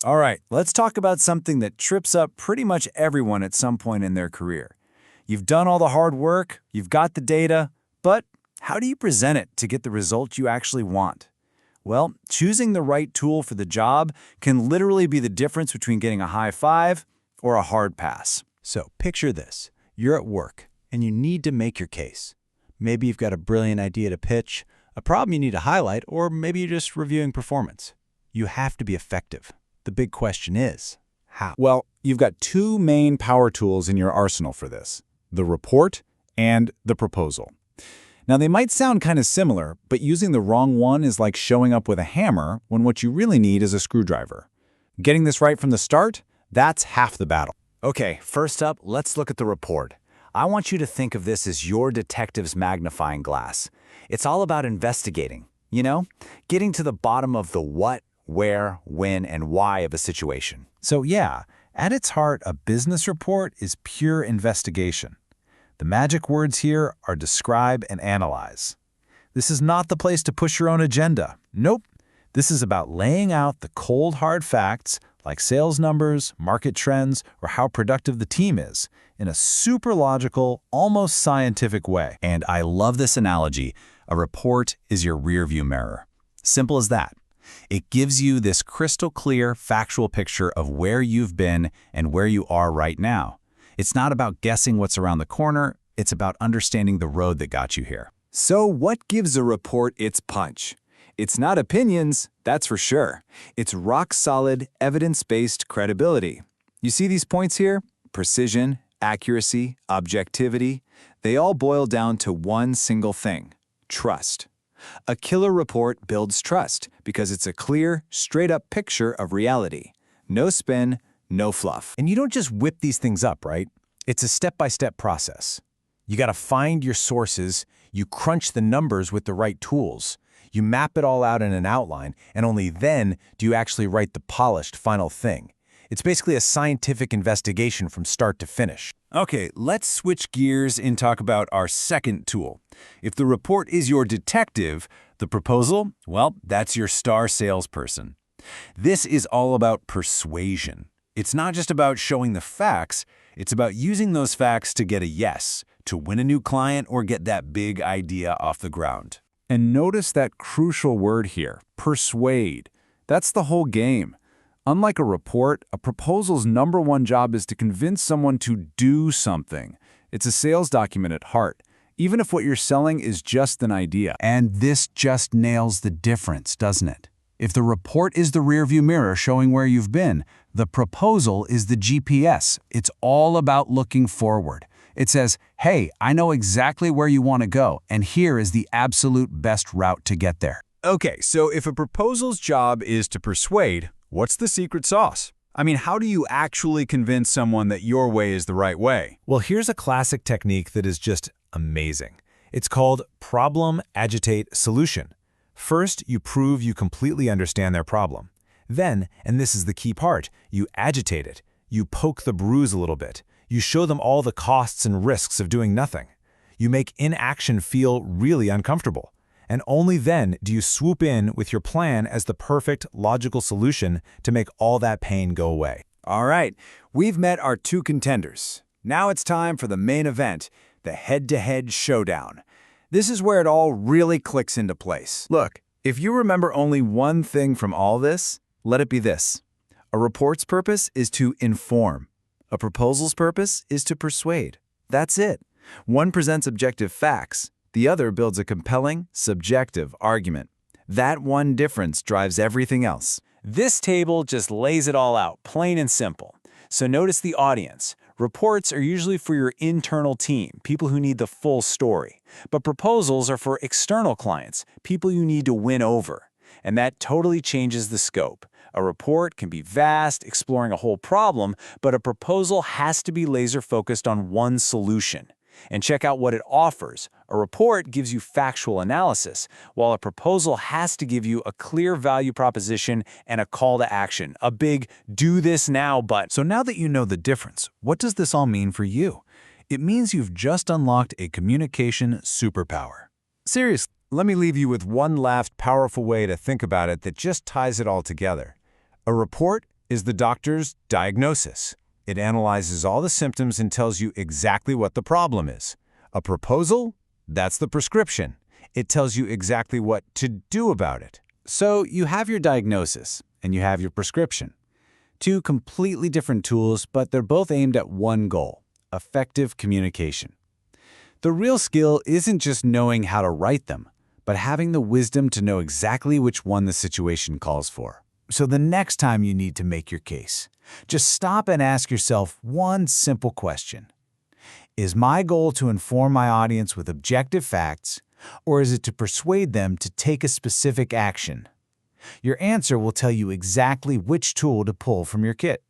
All right, let's talk about something that trips up pretty much everyone at some point in their career. You've done all the hard work, you've got the data, but how do you present it to get the result you actually want? Well, choosing the right tool for the job can literally be the difference between getting a high five or a hard pass. So picture this. You're at work, and you need to make your case. Maybe you've got a brilliant idea to pitch, a problem you need to highlight, or maybe you're just reviewing performance. You have to be effective. The big question is, how? Well, you've got two main power tools in your arsenal for this: the report and the proposal. Now, they might sound kind of similar, but using the wrong one is like showing up with a hammer when what you really need is a screwdriver. Getting this right from the start, that's half the battle. Okay, first up, let's look at the report. I want you to think of this as your detective's magnifying glass. It's all about investigating, getting to the bottom of the what, where, when, and why of a situation. So yeah, at its heart, a business report is pure investigation. The magic words here are describe and analyze. This is not the place to push your own agenda. Nope. This is about laying out the cold, hard facts like sales numbers, market trends, or how productive the team is in a super logical, almost scientific way. And I love this analogy. A report is your rearview mirror. Simple as that. It gives you this crystal clear, factual picture of where you've been and where you are right now. It's not about guessing what's around the corner, it's about understanding the road that got you here. So what gives a report its punch? It's not opinions, that's for sure. It's rock-solid, evidence-based credibility. You see these points here? Precision, accuracy, objectivity. They all boil down to one single thing: trust. A killer report builds trust because it's a clear, straight-up picture of reality. No spin, no fluff. And you don't just whip these things up, right? It's a step-by-step process. You got to find your sources, you crunch the numbers with the right tools, you map it all out in an outline, and only then do you actually write the polished final thing. It's basically a scientific investigation from start to finish. Okay, let's switch gears and talk about our second tool. If the report is your detective, the proposal, well, that's your star salesperson. This is all about persuasion. It's not just about showing the facts, it's about using those facts to get a yes, to win a new client or get that big idea off the ground. And notice that crucial word here, persuade. That's the whole game. Unlike a report, a proposal's number one job is to convince someone to do something. It's a sales document at heart, even if what you're selling is just an idea. And this just nails the difference, doesn't it? If the report is the rearview mirror showing where you've been, the proposal is the GPS. It's all about looking forward. It says, hey, I know exactly where you want to go, and here is the absolute best route to get there. Okay, so if a proposal's job is to persuade, what's the secret sauce? I mean, how do you actually convince someone that your way is the right way? Well, here's a classic technique that is just amazing. It's called problem, agitate, solution. First, you prove you completely understand their problem. Then, and this is the key part, you agitate it. You poke the bruise a little bit. You show them all the costs and risks of doing nothing. You make inaction feel really uncomfortable. And only then do you swoop in with your plan as the perfect, logical solution to make all that pain go away. All right, we've met our two contenders. Now it's time for the main event, the head-to-head showdown. This is where it all really clicks into place. Look, if you remember only one thing from all this, let it be this. A report's purpose is to inform. A proposal's purpose is to persuade. That's it. One presents objective facts. The other builds a compelling, subjective argument. That one difference drives everything else. This table just lays it all out, plain and simple. So notice the audience. Reports are usually for your internal team, people who need the full story. But proposals are for external clients, people you need to win over. And that totally changes the scope. A report can be vast, exploring a whole problem, but a proposal has to be laser-focused on one solution. And check out what it offers. A report gives you factual analysis, while a proposal has to give you a clear value proposition and a call to action, a big do this now button. So now that you know the difference, what does this all mean for you? It means you've just unlocked a communication superpower. Seriously, let me leave you with one last powerful way to think about it that just ties it all together. A report is the doctor's diagnosis. It analyzes all the symptoms and tells you exactly what the problem is. A proposal? That's the prescription. It tells you exactly what to do about it. So you have your diagnosis, and you have your prescription. Two completely different tools, but they're both aimed at one goal: effective communication. The real skill isn't just knowing how to write them, but having the wisdom to know exactly which one the situation calls for. So the next time you need to make your case, just stop and ask yourself one simple question. Is my goal to inform my audience with objective facts, or is it to persuade them to take a specific action? Your answer will tell you exactly which tool to pull from your kit.